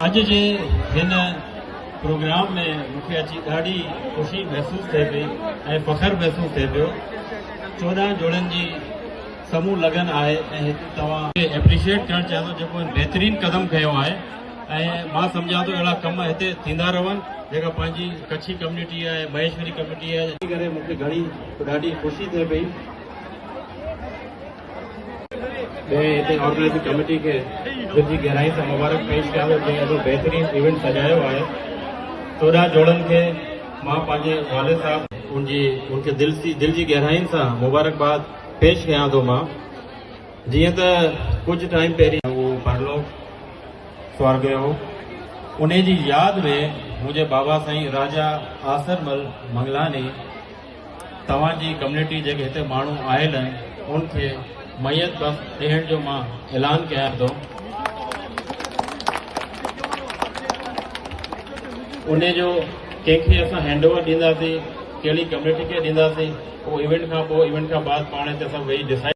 अज जे हिन प्रोग्राम में मुझे अची ॾाढी ख़ुशी महसूस थे पई ऐं फ़ख्र महसूस थे पियो। 14 जोड़न जी समूह लगन आहे ऐं हिते तव्हां एप्रिशिएट करण चाहियां थो जेको बेहतरीन कदम खयो आहे ऐं मां सम्झां थो अहिड़ा कम हिते थींदा रहनि जेका पंहिंजी कच्छी कम्युनिटी आहे महेश्वरी कम्युनिटी आहे इन करे मूंखे घणी ॾाढी ख़ुशी थे पई। हिते ऑर्गेनाइजिंग कमेटी के दिल की गहराई से मुबारक पेश कया जो बेहतरीन इवेंट सजायो है। 14 जोड़न के मां पंहिंजे वालिद साहब उनके दिल की गहराई से मुबारकबाद पेश कया तो मां जिए तो कुछ टाइम पहिरीं वो परलोक स्वर्ग हो उन जी याद में मुझे बाबा साईं राजा आसरमल मंगलानी तवाजी कम्युनिटी जेके हिते माण्हू आयल आहिनि उनके मैयत बस ॾियण जो मां ऐलान कयां थो। उन जो कंहिंखे असां हैंडओवर ॾींदासीं कहिड़ी कम्युनिटी खे ॾींदासीं उहो इवेंट खां पोइ इवेंट खां बाद पाण ते असां वेही डिसाइड